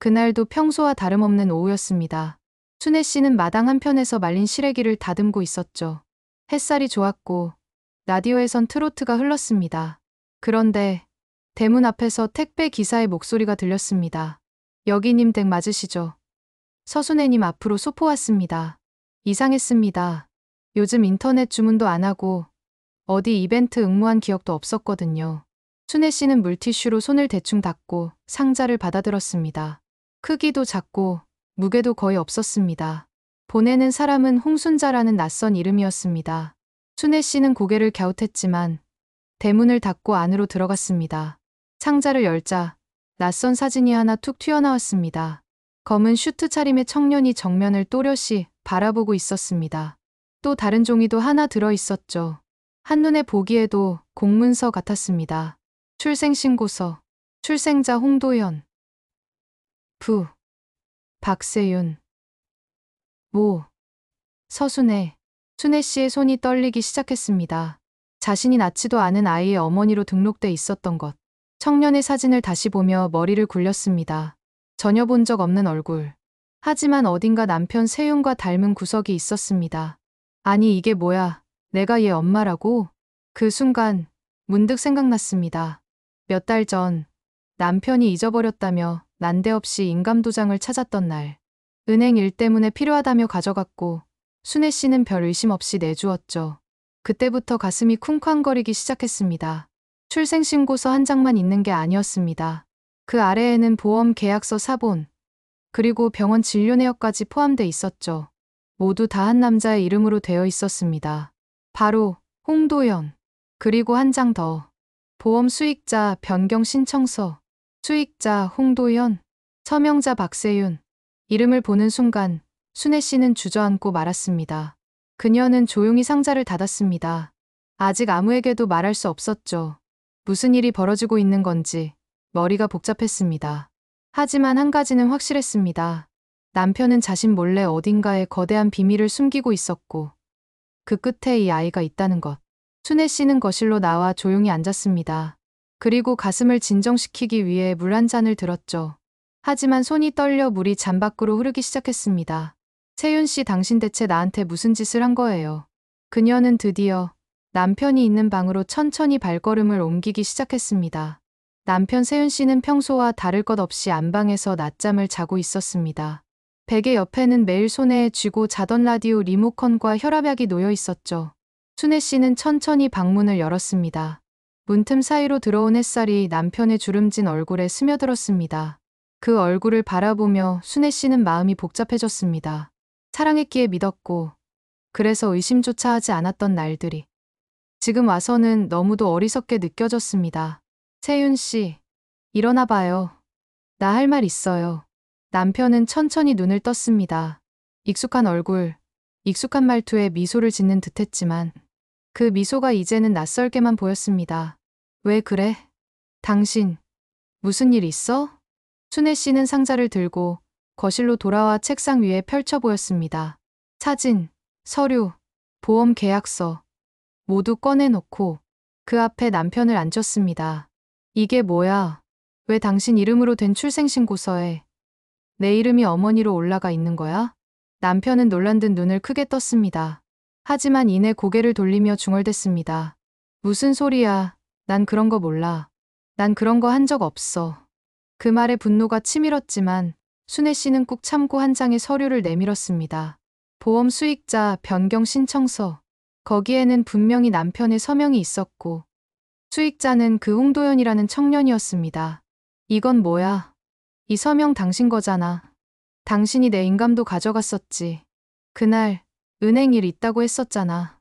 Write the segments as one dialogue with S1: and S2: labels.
S1: 그날도 평소와 다름없는 오후였습니다. 순애 씨는 마당 한편에서 말린 시래기를 다듬고 있었죠. 햇살이 좋았고 라디오에선 트로트가 흘렀습니다. 그런데 대문 앞에서 택배 기사의 목소리가 들렸습니다. 여기님 댁 맞으시죠? 서순애님 앞으로 소포 왔습니다. 이상했습니다. 요즘 인터넷 주문도 안 하고 어디 이벤트 응모한 기억도 없었거든요. 순애 씨는 물티슈로 손을 대충 닦고 상자를 받아들었습니다. 크기도 작고 무게도 거의 없었습니다. 보내는 사람은 홍순자라는 낯선 이름이었습니다. 순애 씨는 고개를 갸웃했지만 대문을 닫고 안으로 들어갔습니다. 상자를 열자 낯선 사진이 하나 툭 튀어나왔습니다. 검은 슈트 차림의 청년이 정면을 또렷이 바라보고 있었습니다. 또 다른 종이도 하나 들어 있었죠. 한눈에 보기에도 공문서 같았습니다. 출생신고서, 출생자 홍도현, 부, 박세윤, 모, 서순애. 순애 씨의 손이 떨리기 시작했습니다. 자신이 낳지도 않은 아이의 어머니로 등록돼 있었던 것. 청년의 사진을 다시 보며 머리를 굴렸습니다. 전혀 본 적 없는 얼굴. 하지만 어딘가 남편 세윤과 닮은 구석이 있었습니다. 아니 이게 뭐야? 내가 얘 엄마라고? 그 순간 문득 생각났습니다. 몇 달 전 남편이 잊어버렸다며 난데없이 인감도장을 찾았던 날. 은행 일 때문에 필요하다며 가져갔고 순애 씨는 별 의심 없이 내주었죠. 그때부터 가슴이 쿵쾅거리기 시작했습니다. 출생신고서 한 장만 있는 게 아니었습니다. 그 아래에는 보험 계약서 사본, 그리고 병원 진료 내역까지 포함돼 있었죠. 모두 다 한 남자의 이름으로 되어 있었습니다. 바로 홍도현. 그리고 한 장 더. 보험 수익자 변경 신청서. 수익자 홍도현, 서명자 박세윤. 이름을 보는 순간 순애 씨는 주저앉고 말았습니다. 그녀는 조용히 상자를 닫았습니다. 아직 아무에게도 말할 수 없었죠. 무슨 일이 벌어지고 있는 건지 머리가 복잡했습니다. 하지만 한 가지는 확실했습니다. 남편은 자신 몰래 어딘가에 거대한 비밀을 숨기고 있었고 그 끝에 이 아이가 있다는 것. 순애 씨는 거실로 나와 조용히 앉았습니다. 그리고 가슴을 진정시키기 위해 물 한 잔을 들었죠. 하지만 손이 떨려 물이 잔 밖으로 흐르기 시작했습니다. 세윤 씨, 당신 대체 나한테 무슨 짓을 한 거예요? 그녀는 드디어 남편이 있는 방으로 천천히 발걸음을 옮기기 시작했습니다. 남편 세윤 씨는 평소와 다를 것 없이 안방에서 낮잠을 자고 있었습니다. 베개 옆에는 매일 손에 쥐고 자던 라디오 리모컨과 혈압약이 놓여 있었죠. 순애 씨는 천천히 방문을 열었습니다. 문틈 사이로 들어온 햇살이 남편의 주름진 얼굴에 스며들었습니다. 그 얼굴을 바라보며 순애 씨는 마음이 복잡해졌습니다. 사랑했기에 믿었고, 그래서 의심조차 하지 않았던 날들이 지금 와서는 너무도 어리석게 느껴졌습니다. 세윤 씨, 일어나 봐요. 나 할 말 있어요. 남편은 천천히 눈을 떴습니다. 익숙한 얼굴, 익숙한 말투에 미소를 짓는 듯했지만 그 미소가 이제는 낯설게만 보였습니다. 왜 그래? 당신, 무슨 일 있어? 순애 씨는 상자를 들고 거실로 돌아와 책상 위에 펼쳐 보였습니다. 사진, 서류, 보험 계약서 모두 꺼내놓고 그 앞에 남편을 앉혔습니다. 이게 뭐야? 왜 당신 이름으로 된 출생신고서에 내 이름이 어머니로 올라가 있는 거야? 남편은 놀란 듯 눈을 크게 떴습니다. 하지만 이내 고개를 돌리며 중얼댔습니다. 무슨 소리야? 난 그런 거 몰라. 난 그런 거 한 적 없어. 그 말에 분노가 치밀었지만 순애 씨는 꾹 참고 한 장의 서류를 내밀었습니다. 보험 수익자 변경 신청서. 거기에는 분명히 남편의 서명이 있었고 수익자는 그 홍도현이라는 청년이었습니다. 이건 뭐야? 이 서명 당신 거잖아. 당신이 내 인감도 가져갔었지. 그날 은행 일 있다고 했었잖아.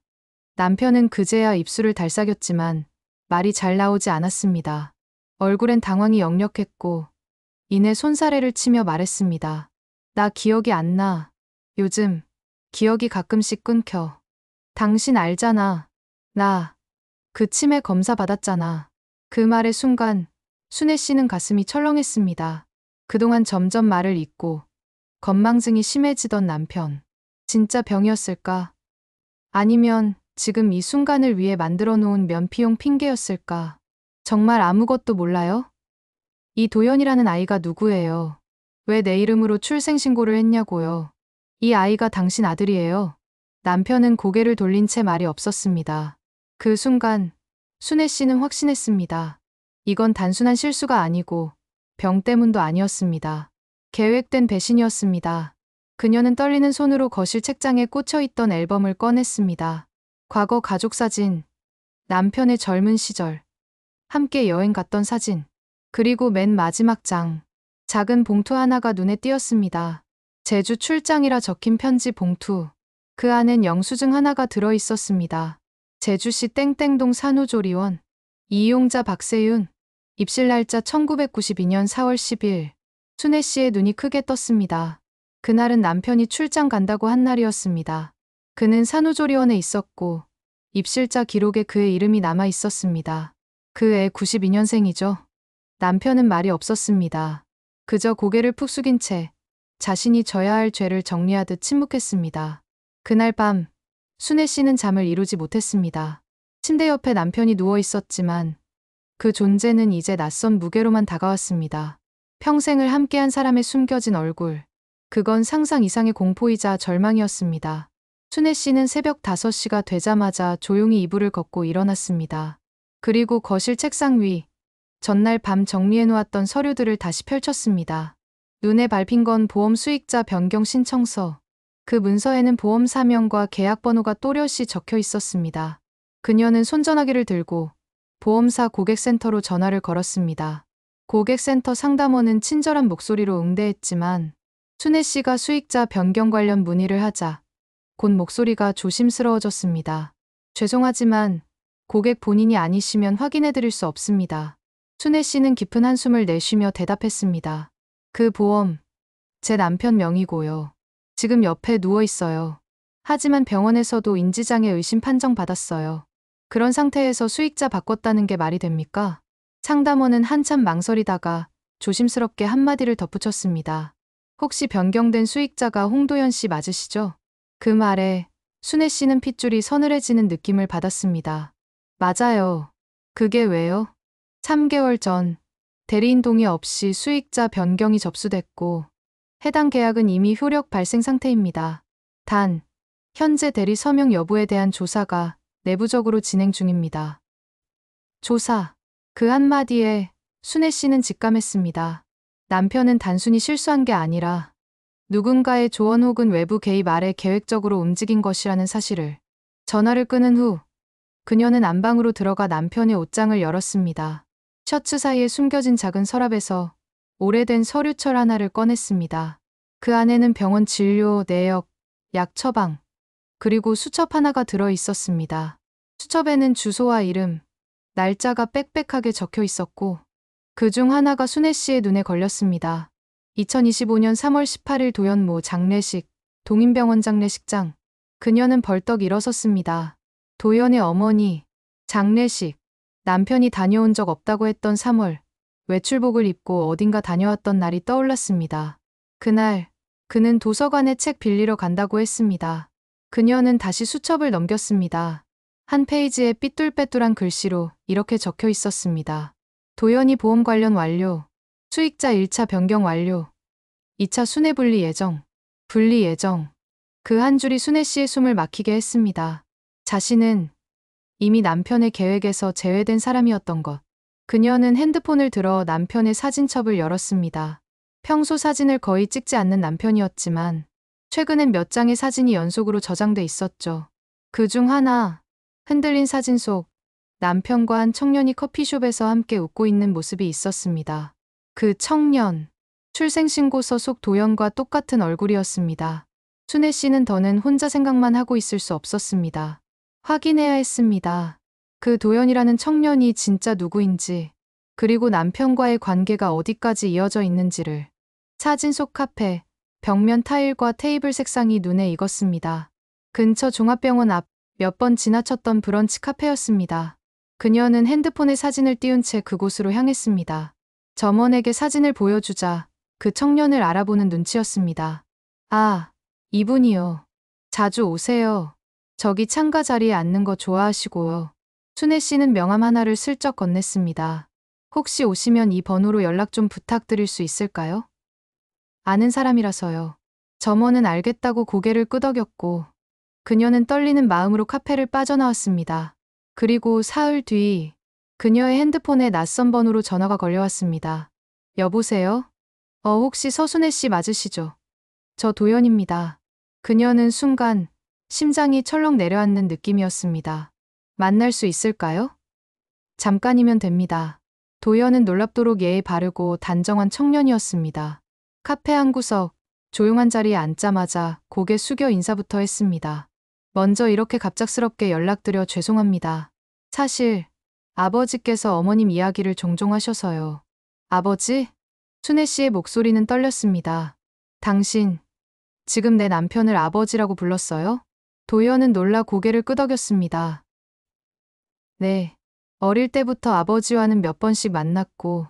S1: 남편은 그제야 입술을 달싹였지만 말이 잘 나오지 않았습니다. 얼굴엔 당황이 역력했고 이내 손사래를 치며 말했습니다. 나 기억이 안 나. 요즘 기억이 가끔씩 끊겨. 당신 알잖아. 나 그 치매 검사 받았잖아. 그 말의 순간 순애 씨는 가슴이 철렁했습니다. 그동안 점점 말을 잇고 건망증이 심해지던 남편. 진짜 병이었을까? 아니면 지금 이 순간을 위해 만들어 놓은 면피용 핑계였을까? 정말 아무것도 몰라요? 이 도연이라는 아이가 누구예요? 왜 내 이름으로 출생신고를 했냐고요. 이 아이가 당신 아들이에요. 남편은 고개를 돌린 채 말이 없었습니다. 그 순간 순애 씨는 확신했습니다. 이건 단순한 실수가 아니고 병 때문도 아니었습니다. 계획된 배신이었습니다. 그녀는 떨리는 손으로 거실 책장에 꽂혀있던 앨범을 꺼냈습니다. 과거 가족사진, 남편의 젊은 시절, 함께 여행 갔던 사진, 그리고 맨 마지막 장, 작은 봉투 하나가 눈에 띄었습니다. 제주 출장이라 적힌 편지 봉투. 그 안엔 영수증 하나가 들어있었습니다. 제주시 땡땡동 산후조리원. 이용자 박세윤. 입실 날짜 1992년 4월 10일. 순애 씨의 눈이 크게 떴습니다. 그날은 남편이 출장 간다고 한 날이었습니다. 그는 산후조리원에 있었고 입실자 기록에 그의 이름이 남아 있었습니다. 그 애 92년생이죠. 남편은 말이 없었습니다. 그저 고개를 푹 숙인 채 자신이 져야 할 죄를 정리하듯 침묵했습니다. 그날 밤 순애 씨는 잠을 이루지 못했습니다. 침대 옆에 남편이 누워 있었지만 그 존재는 이제 낯선 무게로만 다가왔습니다. 평생을 함께한 사람의 숨겨진 얼굴. 그건 상상 이상의 공포이자 절망이었습니다. 순애 씨는 새벽 5시가 되자마자 조용히 이불을 걷고 일어났습니다. 그리고 거실 책상 위, 전날 밤 정리해놓았던 서류들을 다시 펼쳤습니다. 눈에 밟힌 건 보험 수익자 변경 신청서. 그 문서에는 보험 사명과 계약 번호가 또렷이 적혀 있었습니다. 그녀는 손전화기를 들고 보험사 고객센터로 전화를 걸었습니다. 고객센터 상담원은 친절한 목소리로 응대했지만 순애 씨가 수익자 변경 관련 문의를 하자 곧 목소리가 조심스러워졌습니다. 죄송하지만 고객 본인이 아니시면 확인해 드릴 수 없습니다. 순애 씨는 깊은 한숨을 내쉬며 대답했습니다. 그 보험, 제 남편 명의고요. 지금 옆에 누워 있어요. 하지만 병원에서도 인지장애 의심 판정 받았어요. 그런 상태에서 수익자 바꿨다는 게 말이 됩니까? 상담원은 한참 망설이다가 조심스럽게 한마디를 덧붙였습니다. 혹시 변경된 수익자가 홍도연 씨 맞으시죠? 그 말에 순애 씨는 핏줄이 서늘해지는 느낌을 받았습니다. 맞아요. 그게 왜요? 3개월 전 대리인 동의 없이 수익자 변경이 접수됐고 해당 계약은 이미 효력 발생 상태입니다. 단, 현재 대리 서명 여부에 대한 조사가 내부적으로 진행 중입니다. 조사. 그 한마디에 순애 씨는 직감했습니다. 남편은 단순히 실수한 게 아니라 누군가의 조언 혹은 외부 개입 아래 계획적으로 움직인 것이라는 사실을. 전화를 끊은 후 그녀는 안방으로 들어가 남편의 옷장을 열었습니다. 셔츠 사이에 숨겨진 작은 서랍에서 오래된 서류철 하나를 꺼냈습니다. 그 안에는 병원 진료, 내역, 약 처방, 그리고 수첩 하나가 들어 있었습니다. 수첩에는 주소와 이름, 날짜가 빽빽하게 적혀 있었고 그 중 하나가 순애 씨의 눈에 걸렸습니다. 2025년 3월 18일 도연모 장례식, 동인병원 장례식장. 그녀는 벌떡 일어섰습니다. 도연의 어머니, 장례식, 남편이 다녀온 적 없다고 했던 3월, 외출복을 입고 어딘가 다녀왔던 날이 떠올랐습니다. 그날, 그는 도서관에 책 빌리러 간다고 했습니다. 그녀는 다시 수첩을 넘겼습니다. 한 페이지에 삐뚤빼뚤한 글씨로 이렇게 적혀 있었습니다. 도연이 보험 관련 완료, 수익자 1차 변경 완료, 2차 순회 분리 예정, 분리 예정. 그 한 줄이 순애 씨의 숨을 막히게 했습니다. 자신은 이미 남편의 계획에서 제외된 사람이었던 것. 그녀는 핸드폰을 들어 남편의 사진첩을 열었습니다. 평소 사진을 거의 찍지 않는 남편이었지만 최근엔 몇 장의 사진이 연속으로 저장돼 있었죠. 그 중 하나, 흔들린 사진 속 남편과 한 청년이 커피숍에서 함께 웃고 있는 모습이 있었습니다. 그 청년, 출생신고서 속 도연과 똑같은 얼굴이었습니다. 순애 씨는 더는 혼자 생각만 하고 있을 수 없었습니다. 확인해야 했습니다. 그 도연이라는 청년이 진짜 누구인지, 그리고 남편과의 관계가 어디까지 이어져 있는지를. 사진 속 카페, 벽면 타일과 테이블 색상이 눈에 익었습니다. 근처 종합병원 앞 몇 번 지나쳤던 브런치 카페였습니다. 그녀는 핸드폰에 사진을 띄운 채 그곳으로 향했습니다. 점원에게 사진을 보여주자 그 청년을 알아보는 눈치였습니다. 아, 이분이요. 자주 오세요. 저기 창가 자리에 앉는 거 좋아하시고요. 순애 씨는 명함 하나를 슬쩍 건넸습니다. 혹시 오시면 이 번호로 연락 좀 부탁드릴 수 있을까요? 아는 사람이라서요. 점원은 알겠다고 고개를 끄덕였고 그녀는 떨리는 마음으로 카페를 빠져나왔습니다. 그리고 사흘 뒤 그녀의 핸드폰에 낯선 번호로 전화가 걸려왔습니다. 여보세요? 혹시 서순애 씨 맞으시죠? 저 도연입니다. 그녀는 순간 심장이 철렁 내려앉는 느낌이었습니다. 만날 수 있을까요? 잠깐이면 됩니다. 도연은 놀랍도록 예의 바르고 단정한 청년이었습니다. 카페 한 구석, 조용한 자리에 앉자마자 고개 숙여 인사부터 했습니다. 먼저 이렇게 갑작스럽게 연락드려 죄송합니다. 사실 아버지께서 어머님 이야기를 종종 하셔서요. 아버지? 순애 씨의 목소리는 떨렸습니다. 당신, 지금 내 남편을 아버지라고 불렀어요? 도연은 놀라 고개를 끄덕였습니다. 네. 어릴 때부터 아버지와는 몇 번씩 만났고,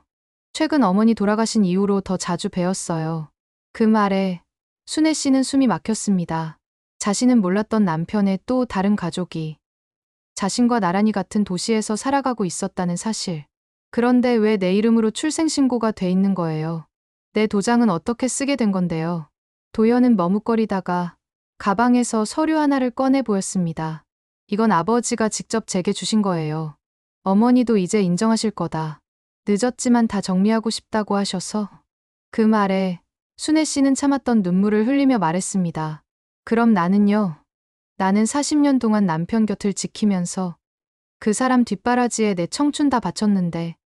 S1: 최근 어머니 돌아가신 이후로 더 자주 뵈었어요. 그 말에 순애 씨는 숨이 막혔습니다. 자신은 몰랐던 남편의 또 다른 가족이 자신과 나란히 같은 도시에서 살아가고 있었다는 사실. 그런데 왜 내 이름으로 출생신고가 돼 있는 거예요? 내 도장은 어떻게 쓰게 된 건데요? 도연은 머뭇거리다가 가방에서 서류 하나를 꺼내 보였습니다. 이건 아버지가 직접 제게 주신 거예요. 어머니도 이제 인정하실 거다. 늦었지만 다 정리하고 싶다고 하셔서. 그 말에 순애 씨는 참았던 눈물을 흘리며 말했습니다. 그럼 나는요? 나는 40년 동안 남편 곁을 지키면서 그 사람 뒷바라지에 내 청춘 다 바쳤는데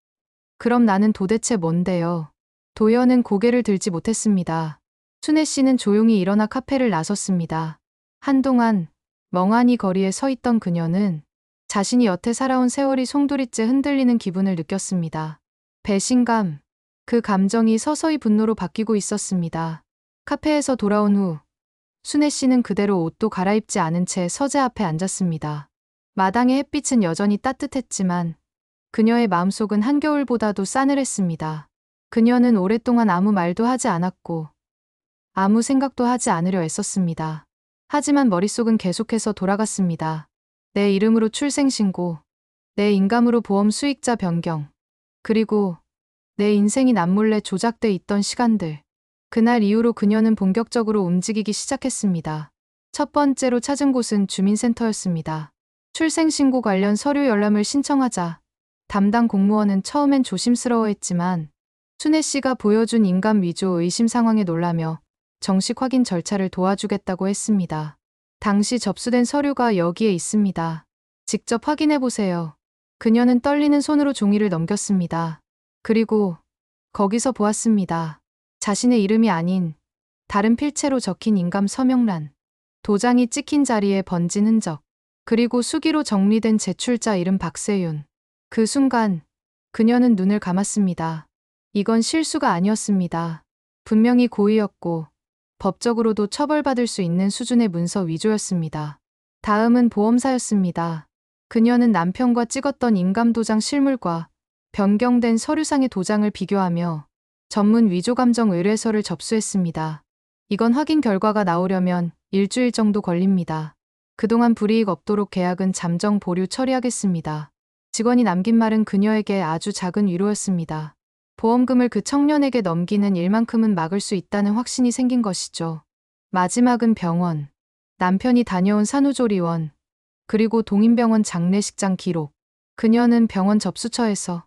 S1: 그럼 나는 도대체 뭔데요? 도연은 고개를 들지 못했습니다. 순애 씨는 조용히 일어나 카페를 나섰습니다. 한동안 멍하니 거리에 서 있던 그녀는 자신이 여태 살아온 세월이 송두리째 흔들리는 기분을 느꼈습니다. 배신감, 그 감정이 서서히 분노로 바뀌고 있었습니다. 카페에서 돌아온 후 순애 씨는 그대로 옷도 갈아입지 않은 채 서재 앞에 앉았습니다. 마당의 햇빛은 여전히 따뜻했지만 그녀의 마음속은 한겨울보다도 싸늘했습니다. 그녀는 오랫동안 아무 말도 하지 않았고 아무 생각도 하지 않으려 애썼습니다. 하지만 머릿속은 계속해서 돌아갔습니다. 내 이름으로 출생신고, 내 인감으로 보험 수익자 변경, 그리고 내 인생이 남몰래 조작돼 있던 시간들. 그날 이후로 그녀는 본격적으로 움직이기 시작했습니다. 첫 번째로 찾은 곳은 주민센터였습니다. 출생신고 관련 서류 열람을 신청하자 담당 공무원은 처음엔 조심스러워했지만 순애 씨가 보여준 인감 위조 의심 상황에 놀라며 정식 확인 절차를 도와주겠다고 했습니다. 당시 접수된 서류가 여기에 있습니다. 직접 확인해 보세요. 그녀는 떨리는 손으로 종이를 넘겼습니다. 그리고 거기서 보았습니다. 자신의 이름이 아닌 다른 필체로 적힌 인감 서명란, 도장이 찍힌 자리에 번진 흔적, 그리고 수기로 정리된 제출자 이름 박세윤. 그 순간 그녀는 눈을 감았습니다. 이건 실수가 아니었습니다. 분명히 고의였고 법적으로도 처벌받을 수 있는 수준의 문서 위조였습니다. 다음은 보험사였습니다. 그녀는 남편과 찍었던 인감도장 실물과 변경된 서류상의 도장을 비교하며 전문 위조감정 의뢰서를 접수했습니다. 이건 확인 결과가 나오려면 일주일 정도 걸립니다. 그동안 불이익 없도록 계약은 잠정 보류 처리하겠습니다. 직원이 남긴 말은 그녀에게 아주 작은 위로였습니다. 보험금을 그 청년에게 넘기는 일만큼은 막을 수 있다는 확신이 생긴 것이죠. 마지막은 병원. 남편이 다녀온 산후조리원, 그리고 동인병원 장례식장 기록. 그녀는 병원 접수처에서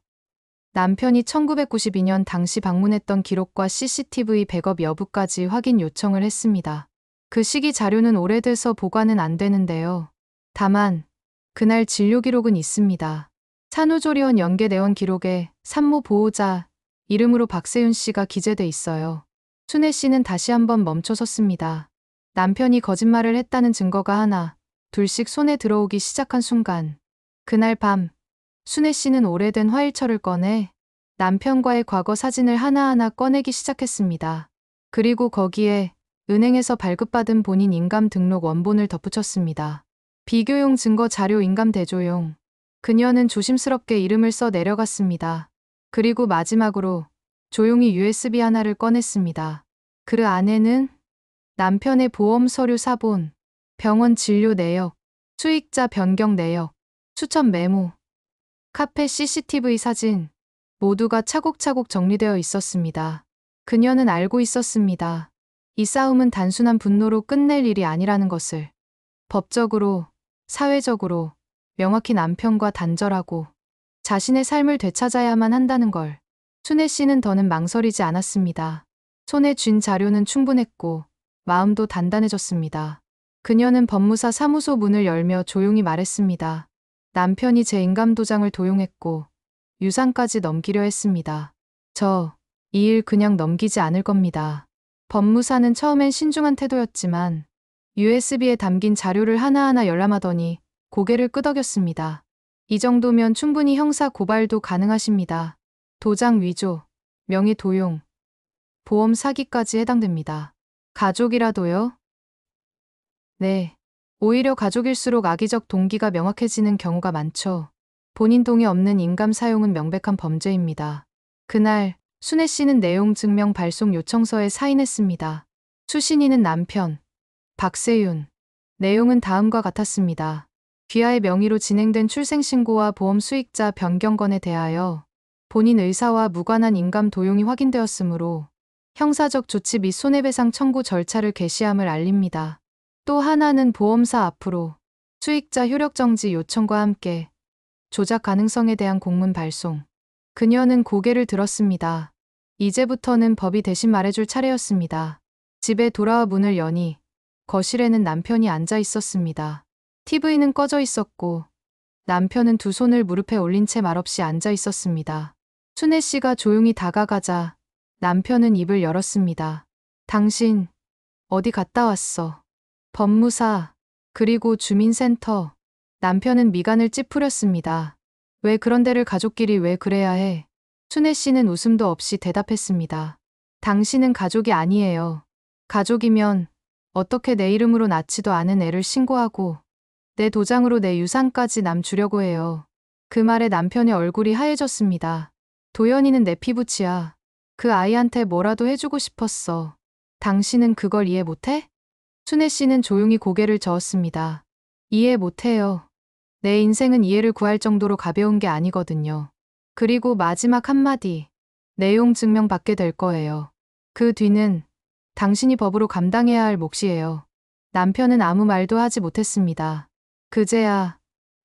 S1: 남편이 1992년 당시 방문했던 기록과 CCTV 백업 여부까지 확인 요청을 했습니다. 그 시기 자료는 오래돼서 보관은 안 되는데요. 다만 그날 진료 기록은 있습니다. 산후조리원 연계내원 기록에 산모 보호자 이름으로 박세윤 씨가 기재돼 있어요. 순애 씨는 다시 한번 멈춰섰습니다. 남편이 거짓말을 했다는 증거가 하나, 둘씩 손에 들어오기 시작한 순간, 그날 밤 순애 씨는 오래된 화일철을 꺼내 남편과의 과거 사진을 하나하나 꺼내기 시작했습니다. 그리고 거기에 은행에서 발급받은 본인 인감 등록 원본을 덧붙였습니다. 비교용 증거 자료 인감 대조용. 그녀는 조심스럽게 이름을 써 내려갔습니다. 그리고 마지막으로 조용히 USB 하나를 꺼냈습니다. 그 안에는 남편의 보험 서류 사본, 병원 진료 내역, 수익자 변경 내역, 추천 메모, 카페 CCTV 사진 모두가 차곡차곡 정리되어 있었습니다. 그녀는 알고 있었습니다. 이 싸움은 단순한 분노로 끝낼 일이 아니라는 것을. 법적으로, 사회적으로 명확히 남편과 단절하고 자신의 삶을 되찾아야만 한다는 걸. 순애 씨는 더는 망설이지 않았습니다. 손에 쥔 자료는 충분했고 마음도 단단해졌습니다. 그녀는 법무사 사무소 문을 열며 조용히 말했습니다. 남편이 제 인감도장을 도용했고 유산까지 넘기려 했습니다. 저 이 일 그냥 넘기지 않을 겁니다. 법무사는 처음엔 신중한 태도였지만 USB에 담긴 자료를 하나하나 열람하더니 고개를 끄덕였습니다. 이 정도면 충분히 형사 고발도 가능하십니다. 도장 위조, 명의 도용, 보험 사기까지 해당됩니다. 가족이라도요? 네. 오히려 가족일수록 악의적 동기가 명확해지는 경우가 많죠. 본인 동의 없는 인감 사용은 명백한 범죄입니다. 그날 순애 씨는 내용 증명 발송 요청서에 사인했습니다. 수신인은 남편, 박세윤. 내용은 다음과 같았습니다. 귀하의 명의로 진행된 출생신고와 보험 수익자 변경건에 대하여 본인 의사와 무관한 인감 도용이 확인되었으므로 형사적 조치 및 손해배상 청구 절차를 개시함을 알립니다. 또 하나는 보험사 앞으로 수익자 효력정지 요청과 함께 조작 가능성에 대한 공문 발송. 그녀는 고개를 들었습니다. 이제부터는 법이 대신 말해줄 차례였습니다. 집에 돌아와 문을 여니 거실에는 남편이 앉아 있었습니다. TV는 꺼져 있었고 남편은 두 손을 무릎에 올린 채 말없이 앉아 있었습니다. 순애 씨가 조용히 다가가자 남편은 입을 열었습니다. 당신 어디 갔다 왔어? 법무사, 그리고 주민센터. 남편은 미간을 찌푸렸습니다. 왜 그런 데를 가족끼리 왜 그래야 해? 순애 씨는 웃음도 없이 대답했습니다. 당신은 가족이 아니에요. 가족이면 어떻게 내 이름으로 낳지도 않은 애를 신고하고 내 도장으로 내 유산까지 남 주려고 해요. 그 말에 남편의 얼굴이 하얘졌습니다. 도연이는 내 피부치야. 그 아이한테 뭐라도 해주고 싶었어. 당신은 그걸 이해 못해? 순애 씨는 조용히 고개를 저었습니다. 이해 못해요. 내 인생은 이해를 구할 정도로 가벼운 게 아니거든요. 그리고 마지막 한마디. 내용 증명 받게 될 거예요. 그 뒤는 당신이 법으로 감당해야 할 몫이에요. 남편은 아무 말도 하지 못했습니다. 그제야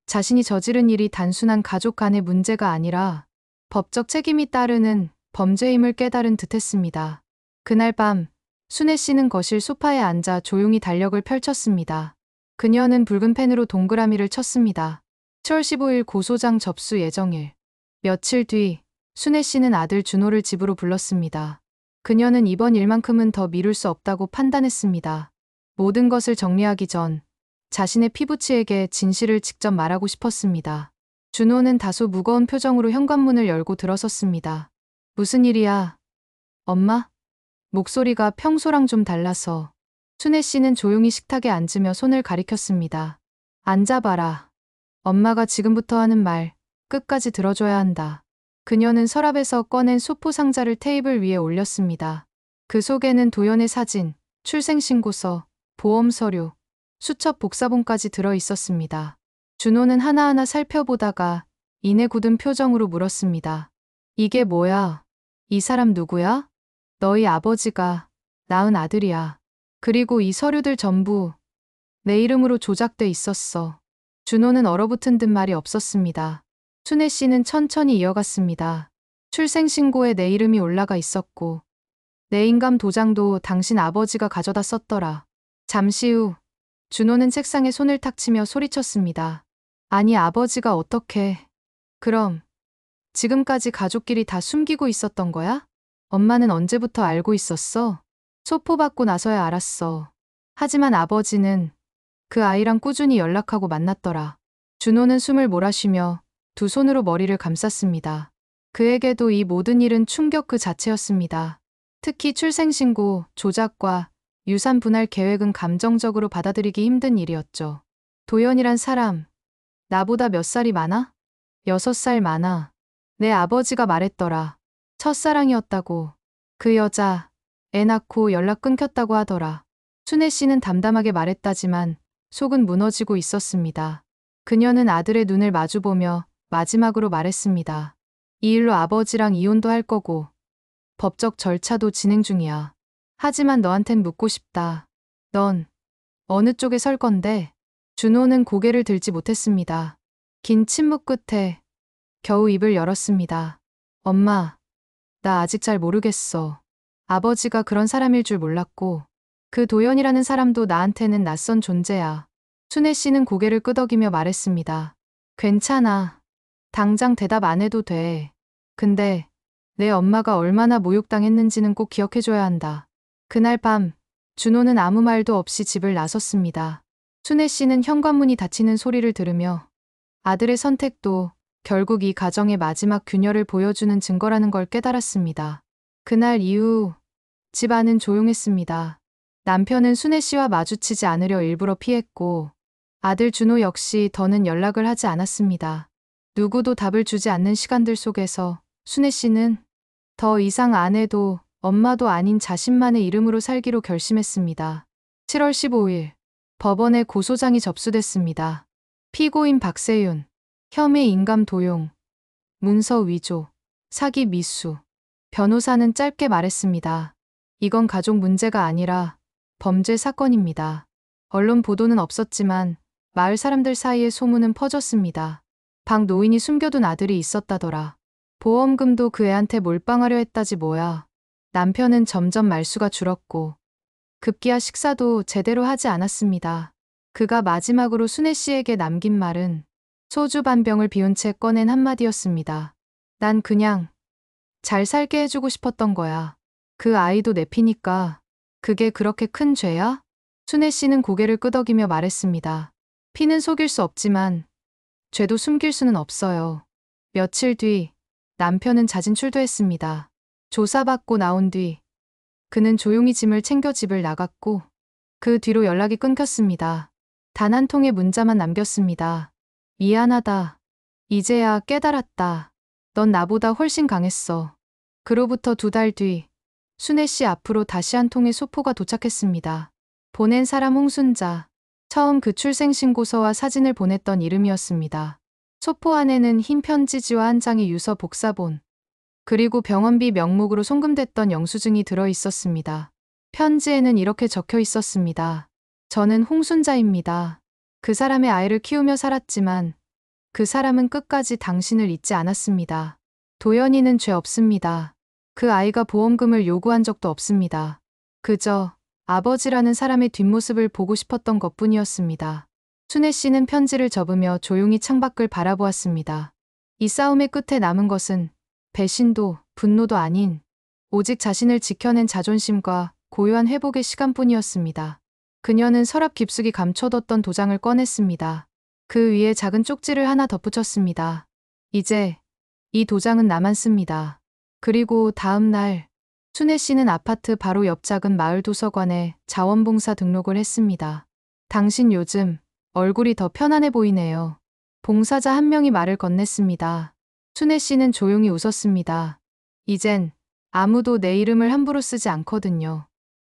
S1: 자신이 저지른 일이 단순한 가족 간의 문제가 아니라 법적 책임이 따르는 범죄임을 깨달은 듯했습니다. 그날 밤 순애 씨는 거실 소파에 앉아 조용히 달력을 펼쳤습니다. 그녀는 붉은 펜으로 동그라미를 쳤습니다. 10월 15일 고소장 접수 예정일. 며칠 뒤 순애 씨는 아들 준호를 집으로 불렀습니다. 그녀는 이번 일만큼은 더 미룰 수 없다고 판단했습니다. 모든 것을 정리하기 전 자신의 피부치에게 진실을 직접 말하고 싶었습니다. 준호는 다소 무거운 표정으로 현관문을 열고 들어섰습니다. 무슨 일이야? 엄마? 목소리가 평소랑 좀 달라서. 순애 씨는 조용히 식탁에 앉으며 손을 가리켰습니다. 앉아봐라. 엄마가 지금부터 하는 말 끝까지 들어줘야 한다. 그녀는 서랍에서 꺼낸 소포 상자를 테이블 위에 올렸습니다. 그 속에는 도연의 사진, 출생신고서, 보험 서류, 수첩 복사본까지 들어 있었습니다. 준호는 하나하나 살펴보다가 이내 굳은 표정으로 물었습니다. 이게 뭐야? 이 사람 누구야? 너희 아버지가 낳은 아들이야. 그리고 이 서류들 전부 내 이름으로 조작돼 있었어. 준호는 얼어붙은 듯 말이 없었습니다. 순애 씨는 천천히 이어갔습니다. 출생신고에 내 이름이 올라가 있었고 내 인감 도장도 당신 아버지가 가져다 썼더라. 잠시 후 준호는 책상에 손을 탁 치며 소리쳤습니다. 아니 아버지가 어떻게... 그럼 지금까지 가족끼리 다 숨기고 있었던 거야? 엄마는 언제부터 알고 있었어? 소포받고 나서야 알았어. 하지만 아버지는 그 아이랑 꾸준히 연락하고 만났더라. 준호는 숨을 몰아쉬며 두 손으로 머리를 감쌌습니다. 그에게도 이 모든 일은 충격 그 자체였습니다. 특히 출생신고, 조작과 유산 분할 계획은 감정적으로 받아들이기 힘든 일이었죠. 도연이란 사람, 나보다 몇 살이 많아? 6살 많아. 내 아버지가 말했더라. 첫사랑이었다고. 그 여자, 애 낳고 연락 끊겼다고 하더라. 순애 씨는 담담하게 말했다지만 속은 무너지고 있었습니다. 그녀는 아들의 눈을 마주보며 마지막으로 말했습니다. 이 일로 아버지랑 이혼도 할 거고 법적 절차도 진행 중이야. 하지만 너한텐 묻고 싶다. 넌 어느 쪽에 설 건데? 준호는 고개를 들지 못했습니다. 긴 침묵 끝에 겨우 입을 열었습니다. 엄마, 나 아직 잘 모르겠어. 아버지가 그런 사람일 줄 몰랐고, 그 도연이라는 사람도 나한테는 낯선 존재야. 순애 씨는 고개를 끄덕이며 말했습니다. 괜찮아. 당장 대답 안 해도 돼. 근데 내 엄마가 얼마나 모욕당했는지는 꼭 기억해줘야 한다. 그날 밤, 준호는 아무 말도 없이 집을 나섰습니다. 순애 씨는 현관문이 닫히는 소리를 들으며 아들의 선택도 결국 이 가정의 마지막 균열을 보여주는 증거라는 걸 깨달았습니다. 그날 이후 집 안은 조용했습니다. 남편은 순애 씨와 마주치지 않으려 일부러 피했고 아들 준호 역시 더는 연락을 하지 않았습니다. 누구도 답을 주지 않는 시간들 속에서 순애 씨는 더 이상 아내도 엄마도 아닌 자신만의 이름으로 살기로 결심했습니다. 7월 15일 법원에 고소장이 접수됐습니다. 피고인 박세윤, 혐의 인감 도용, 문서 위조, 사기 미수. 변호사는 짧게 말했습니다. 이건 가족 문제가 아니라 범죄 사건입니다. 언론 보도는 없었지만 마을 사람들 사이에 소문은 퍼졌습니다. 박 노인이 숨겨둔 아들이 있었다더라. 보험금도 그 애한테 몰빵하려 했다지 뭐야. 남편은 점점 말수가 줄었고 급기야 식사도 제대로 하지 않았습니다. 그가 마지막으로 순애 씨에게 남긴 말은 소주 반 병을 비운 채 꺼낸 한마디였습니다. 난 그냥 잘 살게 해주고 싶었던 거야. 그 아이도 내 피니까 그게 그렇게 큰 죄야? 순애 씨는 고개를 끄덕이며 말했습니다. 피는 속일 수 없지만 죄도 숨길 수는 없어요. 며칠 뒤 남편은 자진 출두했습니다. 조사받고 나온 뒤 그는 조용히 짐을 챙겨 집을 나갔고 그 뒤로 연락이 끊겼습니다. 단 한 통의 문자만 남겼습니다. 미안하다. 이제야 깨달았다. 넌 나보다 훨씬 강했어. 그로부터 2달 뒤 순애 씨 앞으로 다시 한 통의 소포가 도착했습니다. 보낸 사람 홍순자. 처음 그 출생신고서와 사진을 보냈던 이름이었습니다. 소포 안에는 흰 편지지와 한 장의 유서 복사본, 그리고 병원비 명목으로 송금됐던 영수증이 들어 있었습니다. 편지에는 이렇게 적혀 있었습니다. 저는 홍순자입니다. 그 사람의 아이를 키우며 살았지만 그 사람은 끝까지 당신을 잊지 않았습니다. 도연이는 죄 없습니다. 그 아이가 보험금을 요구한 적도 없습니다. 그저 아버지라는 사람의 뒷모습을 보고 싶었던 것뿐이었습니다. 순애 씨는 편지를 접으며 조용히 창밖을 바라보았습니다. 이 싸움의 끝에 남은 것은 배신도 분노도 아닌 오직 자신을 지켜낸 자존심과 고요한 회복의 시간뿐이었습니다. 그녀는 서랍 깊숙이 감춰뒀던 도장을 꺼냈습니다. 그 위에 작은 쪽지를 하나 덧붙였습니다. 이제 이 도장은 나만 씁니다. 그리고 다음 날 순애 씨는 아파트 바로 옆 작은 마을 도서관에 자원봉사 등록을 했습니다. 당신 요즘 얼굴이 더 편안해 보이네요. 봉사자 한 명이 말을 건넸습니다. 순애 씨는 조용히 웃었습니다. 이젠 아무도 내 이름을 함부로 쓰지 않거든요.